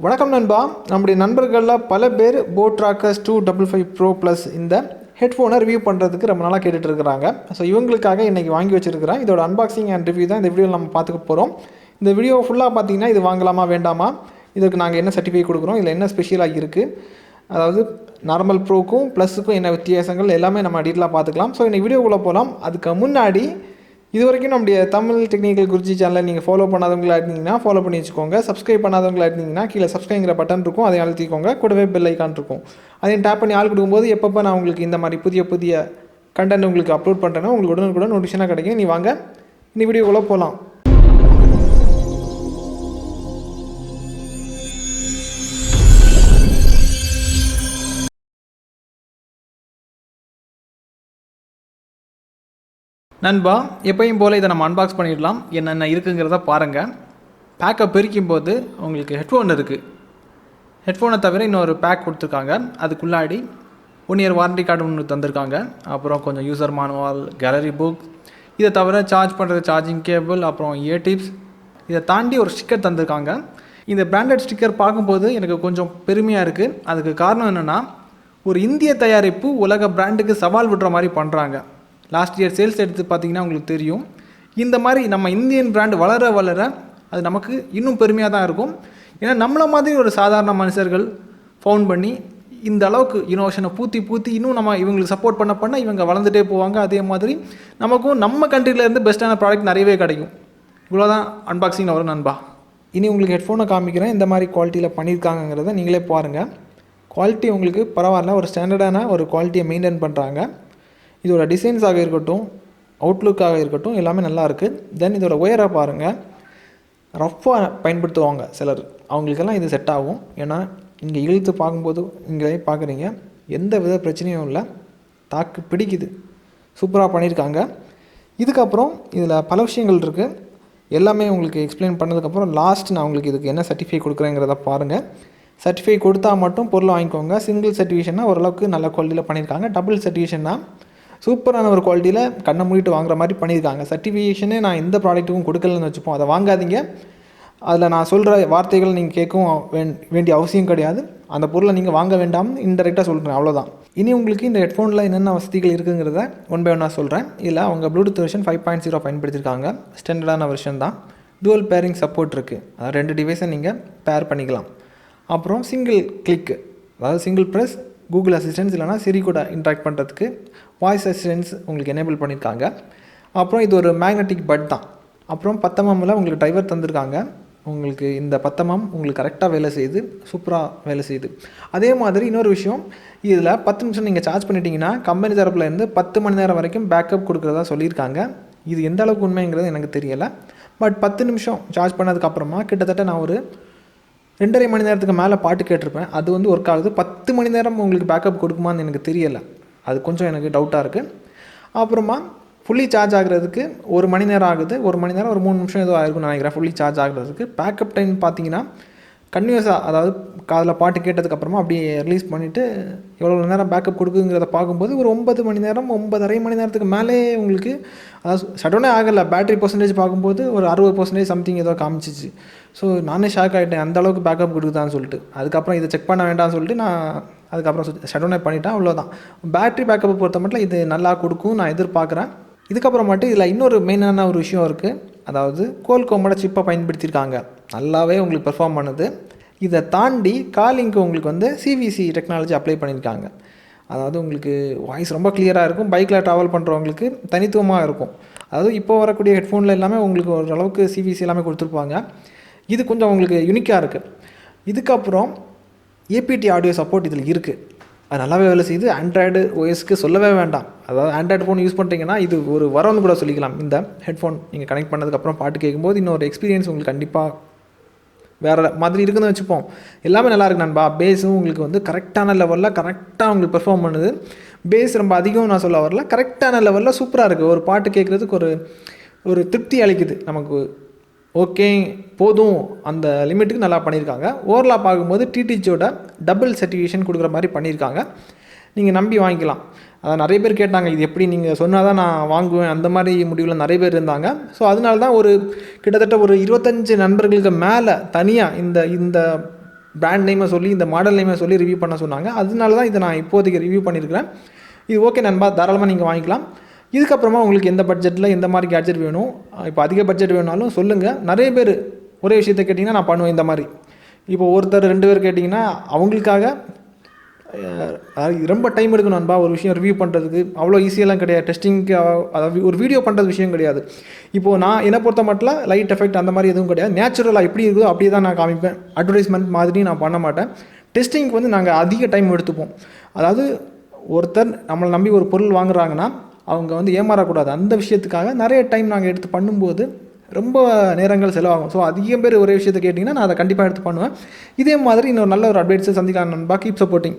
வணக்கம் நண்பா. நம்முடைய நண்பர்களில் பல பேர் போட் ராக்கர்ஸ் 255 ப்ரோ ப்ளஸ் இந்த ஹெட்ஃபோனை ரிவ்யூ பண்ணுறதுக்கு ரொம்ப நாளாக கேட்டுட்டு இருக்கிறாங்க. ஸோ இவங்களுக்காக இன்றைக்கி வாங்கி வச்சுருக்கிறேன். இதோட அன்பாக்சிங் அண்ட் ரிவ்யூ தான் இந்த வீடியோவில் நம்ம பார்த்துக்க போகிறோம். இந்த வீடியோ ஃபுல்லாக பார்த்தீங்கன்னா இது வாங்கலாமா வேண்டாமா, இதுக்கு நாங்கள் என்ன சர்டிஃபிகேட் கொடுக்குறோம், இதில் என்ன ஸ்பெஷலாக இருக்குது, அதாவது நார்மல் ப்ரோக்கும் ப்ளஸுக்கும் என்ன வித்தியாசங்கள் எல்லாமே நம்ம டீட்டெயிலாக பார்த்துக்கலாம். ஸோ இன்றைக்கி வீடியோக்குள்ளே போகலாம். அதுக்கு முன்னாடி இது வரைக்கும் நம்முடைய தமிழ் டெக்னிக்கல் குருஜி சேனலை நீங்கள் ஃபாலோ பண்ணாதவங்களா இருந்தீங்கன்னா ஃபாலோ பண்ணி வச்சுக்கோங்க. சப்ஸ்கிரைப் பண்ணாதவங்களா இருந்தீங்கன்னா கீழே சப்ஸ்கிரைங்கிற பட்டன் இருக்கும், அதை அழுத்திக்கோங்க. கூடவே பெல் ஐக்கான் இருக்கும், அதையும் டேப் பண்ணி ஆள் கொடுக்கும்போது எப்பப்போ நான் உங்களுக்கு இந்த மாதிரி புதிய கண்டென்ட் உங்களுக்கு அப்லோட் பண்ணுறேன்னா உங்களுக்கு உடனுக்குடன் நோட்டிஃபிகேஷனாக கிடைக்கும். நீ வாங்க இந்த வீடியோக்குள்ளே போகலாம். நண்பா, எப்பயும் போல் இதை நம்ம அன்பாக்ஸ் பண்ணிடலாம். என்னென்ன இருக்குங்கிறத பாருங்கள். பேக்கை பிரிக்கும் போது உங்களுக்கு ஹெட்ஃபோன் இருக்குது. ஹெட்ஃபோனை தவிர இன்னொரு பேக் கொடுத்துருக்காங்க. அதுக்குள்ளாடி 1 இயர் வாரண்டி கார்டு ஒன்று தந்திருக்காங்க. அப்புறம் கொஞ்சம் யூசர் மானுவல், கேலரி புக், இதை தவிர சார்ஜ் பண்ணுறது சார்ஜிங் கேபிள், அப்புறம் இயர் டிப்ஸ், இதை தாண்டி ஒரு ஸ்டிக்கர் தந்திருக்காங்க. இந்த பிராண்டட் ஸ்டிக்கர் பார்க்கும்போது எனக்கு கொஞ்சம் பெருமையாக இருக்குது. அதுக்கு காரணம் என்னென்னா, ஒரு இந்திய தயாரிப்பு உலக பிராண்டுக்கு சவால் விடுற மாதிரி பண்ணுறாங்க. லாஸ்ட் இயர் சேல்ஸ் எடுத்து பார்த்தீங்கன்னா உங்களுக்கு தெரியும். இந்த மாதிரி நம்ம இந்தியன் பிராண்ட் வளர அது நமக்கு இன்னும் பெருமையாக தான் இருக்கும். ஏன்னா நம்மளை மாதிரி ஒரு சாதாரண மனுஷர்கள் ஃபவுண்ட் பண்ணி இந்த அளவுக்கு இனோவேஷனை பூத்தி இன்னும் நம்ம இவங்களுக்கு சப்போர்ட் பண்ண இவங்க வளர்ந்துட்டே போவாங்க. அதே மாதிரி நமக்கும் நம்ம கண்ட்ரிலேருந்து பெஸ்ட்டான ப்ராடக்ட் நிறையவே கிடைக்கும். இவ்வளோதான் அன்பாக்சிங்கில் வரும் நண்பா. இனி உங்களுக்கு ஹெட்ஃபோனை காமிக்கிறேன். இந்த மாதிரி குவாலிட்டியில் பண்ணியிருக்காங்கிறத நீங்களே பாருங்கள். குவாலிட்டி உங்களுக்கு பரவாயில்ல, ஒரு ஸ்டாண்டர்டான ஒரு குவாலிட்டியை மெயின்டைன் பண்ணுறாங்க. இதோட டிசைன்ஸாக இருக்கட்டும், அவுட்லுக்காக இருக்கட்டும், எல்லாமே நல்லா இருக்குது. தென் இதோட ஒயரை பாருங்கள். ரஃப்பாக பயன்படுத்துவாங்க சிலர், அவங்களுக்கெல்லாம் இது செட் ஆகும். ஏன்னா இங்கே இழுத்து பார்க்கும்போது இங்கே பார்க்குறீங்க, எந்த வித பிரச்சனையும் இல்லை, தாக்கு பிடிக்குது. சூப்பராக பண்ணியிருக்காங்க. இதுக்கப்புறம் இதில் பல விஷயங்கள் இருக்குது. எல்லாமே உங்களுக்கு எக்ஸ்பிளைன் பண்ணதுக்கப்புறம் லாஸ்ட் நான் உங்களுக்கு இதுக்கு என்ன சர்டிஃபிகேட் கொடுக்குறேங்கிறத பாருங்கள். சர்டிஃபிகேட் கொடுத்தா மட்டும் பொருளை வாங்கிக்கோங்க. சிங்கிள் சர்டிஃபிகேஷன்னா ஓரளவுக்கு நல்ல குவாலிட்டியில் பண்ணியிருக்காங்க. டபுள் சர்டிஃபிகேஷன்னா சூப்பரான ஒரு குவாலிட்டியில் கண்ணை மூடிட்டு வாங்குற மாதிரி பண்ணியிருக்காங்க. சர்டிஃபிகேஷனே நான் எந்த ப்ராடக்ட்டுக்கும் கொடுக்கலன்னு வச்சுப்போம், அதை வாங்காதீங்க. அதில் நான் சொல்கிற வார்த்தைகள் நீங்கள் கேட்கவும் வேண்டிய அவசியம் கிடையாது. அந்த பொருளை நீங்கள் வாங்க வேண்டாம், இன்டெரக்டாக சொல்கிறேன், அவ்வளோதான். இனி உங்களுக்கு இந்த ஹெட்ஃபோனில் என்னென்ன வசதிகள் இருக்குங்கிறத ஒன் பை ஒன்னாக சொல்கிறேன். இதில் அவங்க ப்ளூடூத் வெர்ஷன் 5.0 பயன்படுத்தியிருக்காங்க. ஸ்டாண்டர்டான வெர்ஷன் தான். டூவல் பேரிங் சப்போர்ட் இருக்குது. அதாவது 2 டிவைஸை நீங்கள் பேர் பண்ணிக்கலாம். அப்புறம் சிங்கிள் கிளிக், அதாவது சிங்கிள் ப்ரெஸ் கூகுள் அசிஸ்டன்ஸ் இல்லைனா சிரி கூட இன்ட்ராக்ட் பண்ணுறதுக்கு வாய்ஸ் அசிஸ்டன்ஸ் உங்களுக்கு எனேபிள் பண்ணியிருக்காங்க. அப்புறம் இது ஒரு மேக்னெட்டிக் பட் தான். அப்புறம் 10 mmல உங்களுக்கு டிரைவர் தந்திருக்காங்க. உங்களுக்கு இந்த 10 mm உங்களுக்கு கரெக்டாக வேலை செய்யுது, சூப்பராக வேலை செய்யுது. அதே மாதிரி இன்னொரு விஷயம், இதில் 10 நிமிஷம் நீங்கள் சார்ஜ் பண்ணிட்டீங்கன்னா கம்பெனி தரப்புலேருந்து 10 மணி நேரம் வரைக்கும் பேக்கப் கொடுக்குறதா சொல்லியிருக்காங்க. இது எந்த அளவுக்கு உண்மைங்கிறது எனக்கு தெரியலை. பட் 10 நிமிஷம் சார்ஜ் பண்ணதுக்கப்புறமா கிட்டத்தட்ட நான் ஒரு 2.5 மணி நேரத்துக்கு மேலே பாட்டு கேட்டிருப்பேன். அது வந்து ஒர்க் ஆகுது. 10 மணி நேரம் உங்களுக்கு பேக்கப் கொடுக்குமான்னு எனக்கு தெரியலை. அது கொஞ்சம் எனக்கு டவுட்டாக இருக்குது. அப்புறமா ஃபுல்லி சார்ஜ் ஆகிறதுக்கு 1 மணி நேரம் ஆகுது. 1 மணி நேரம் ஒரு 3 நிமிஷம் ஏதோ ஆகிருக்குன்னு நினைக்கிறேன் ஃபுல்லி சார்ஜ் ஆகிறதுக்கு. பேக்கப் டைம் பார்த்தீங்கன்னா கன்டினியூஸாக, அதாவது காதில் பாட்டு கேட்டதுக்கப்புறமா அப்படியே ரிலீஸ் பண்ணிவிட்டு எவ்வளோ நேரம் பேக்கப் கொடுக்குங்கிறத பார்க்கும்போது ஒரு 9 மணி நேரம் 9.5 மணி நேரத்துக்கு மேலே உங்களுக்கு, அதாவது ஷட்டவுனே ஆகலை. பேட்டரி பர்சன்டேஜ் பார்க்கும்போது ஒரு 60% சம்திங் ஏதோ காமிச்சிச்சு. ஸோ நானே ஷாக் ஆகிட்டேன், அந்தளவுக்கு பேக்கப் கொடுக்குதான்னு சொல்லிட்டு. அதுக்கப்புறம் இதை செக் பண்ண வேண்டாம்னு சொல்லிட்டு நான் அதுக்கப்புறம் ஷட்டவுனே பண்ணிட்டேன். அவ்வளோதான். பேட்டரி பேக்கப்பை பொறுத்த மட்டும் இது நல்லா கொடுக்கும் நான் எதிர்பார்க்குறேன். இதுக்கப்புறம் மட்டும் இதில் இன்னொரு மெயினான ஒரு விஷயம் இருக்குது. அதாவது கோல்கோமோட சிப்பை பயன்படுத்தியிருக்காங்க. நல்லாவே உங்களுக்கு பெர்ஃபார்ம் பண்ணுது. இதை தாண்டி காலிங்க்கு உங்களுக்கு வந்து சிவிசி டெக்னாலஜி அப்ளை பண்ணியிருக்காங்க. அதாவது உங்களுக்கு வாய்ஸ் ரொம்ப கிளியராக இருக்கும். பைக்கில் ட்ராவல் பண்ணுறவங்களுக்கு தனித்துவமாக இருக்கும். அதாவது இப்போ வரக்கூடிய ஹெட்ஃபோனில் எல்லாமே உங்களுக்கு ஓரளவுக்கு சிவிசி எல்லாமே கொடுத்துருப்பாங்க. இது கொஞ்சம் உங்களுக்கு யூனிக்காக இருக்குது. இதுக்கப்புறம் ஏபிடி ஆடியோ சப்போர்ட் இதில் இருக்குது. அது நல்லாவே வேலை செய்யுது. ஆண்ட்ராய்டு ஓஎஸ்க்கு சொல்லவே வேண்டாம். அதாவது ஆண்ட்ராய்டு ஃபோன் யூஸ் பண்ணுறீங்கன்னா இது ஒரு வரம்னு கூட சொல்லிக்கலாம். இந்த ஹெட்ஃபோன் நீங்கள் கனெக்ட் பண்ணதுக்கப்புறம் பாட்டு கேட்கும்போது இன்னொரு எக்ஸ்பீரியன்ஸ் உங்களுக்கு கண்டிப்பாக வேறு மாதிரி இருக்குதுன்னு வச்சுப்போம். எல்லாமே நல்லா இருக்குது நண்பா. பேஸும் உங்களுக்கு வந்து கரெக்டான லெவலில் கரெக்டாக உங்களுக்கு பெர்ஃபார்ம் பண்ணுது. பேஸ் ரொம்ப அதிகம் நான் சொல்ல வரல, கரெக்டான லெவலில் சூப்பராக இருக்குது. ஒரு பாட்டு கேட்குறதுக்கு ஒரு திருப்தி அளிக்குது நமக்கு. ஓகே போதும், அந்த லிமிட்டுக்கு நல்லா பண்ணியிருக்காங்க. ஓவரலாக பார்க்கும்போது டிடிஜியோட டபுள் சர்டிஃபிகேஷன் கொடுக்குற மாதிரி பண்ணியிருக்காங்க. நீங்கள் நம்பி வாங்கிக்கலாம். அதான் நிறைய பேர் கேட்டாங்க, இது எப்படி நீங்கள் சொன்னால் தான் நான் வாங்குவேன், அந்த மாதிரி முடிவில் நிறைய பேர் இருந்தாங்க. ஸோ அதனால தான் கிட்டத்தட்ட ஒரு 25 நண்பர்களுக்கு மேலே தனியாக இந்த பிராண்ட் நேமை சொல்லி இந்த மாடல் நேமை சொல்லி ரிவ்யூ பண்ண சொன்னாங்க. அதனால தான் இதை நான் இப்போதைக்கு ரிவ்யூ பண்ணியிருக்கிறேன். இது ஓகே நண்பா, தாராளமாக நீங்கள் வாங்கிக்கலாம். இதுக்கப்புறமா உங்களுக்கு எந்த பட்ஜெட்டில் எந்த மாதிரி கேட்ஜெட் வேணும், இப்போ அதிக பட்ஜெட் வேணுனாலும் சொல்லுங்கள். நிறைய பேர் ஒரே விஷயத்தை கேட்டிங்கன்னா நான் பண்ணுவேன் இந்த மாதிரி. இப்போ ஒருத்தர் 2 பேர் கேட்டிங்கன்னா அவங்களுக்காக ரொம்ப டைம் எடுக்கணும் நண்பா. ஒரு விஷயம் ரிவ்யூ பண்ணுறதுக்கு அவ்வளோ ஈஸியெல்லாம் கிடையாது. டெஸ்டிங்க்கு அதாவது ஒரு வீடியோ பண்ணுறது விஷயம் கிடையாது. இப்போது நான் என்னை பொறுத்த மட்டும் லைட் எஃபெக்ட் அந்த மாதிரி எதுவும் கிடையாது. நேச்சுரலாக எப்படி இருக்குதோ அப்படியே தான் நான் காமிப்பேன். அட்வர்டைஸ்மெண்ட் மாதிரி நான் பண்ண மாட்டேன். டெஸ்டிங்க்கு வந்து நாங்கள் அதிக டைம் எடுத்துப்போம். அதாவது ஒருத்தர் நம்மளை நம்பி ஒரு பொருள் வாங்குறாங்கன்னா அவங்க வந்து ஏமாறக்கூடாது. அந்த விஷயத்துக்காக நிறைய டைம் நாங்கள் எடுத்து பண்ணும்போது ரொம்ப நேரங்கள் செலவாகும். ஸோ அதிகம் பேர் ஒரே விஷயத்தை கேட்டிங்கன்னா நான் அதை கண்டிப்பாக எடுத்து பண்ணுவேன். இதே மாதிரி இன்னொரு நல்ல ஒரு அப்டேட்ஸை சந்திக்கலாம் நண்பா. Keep supporting.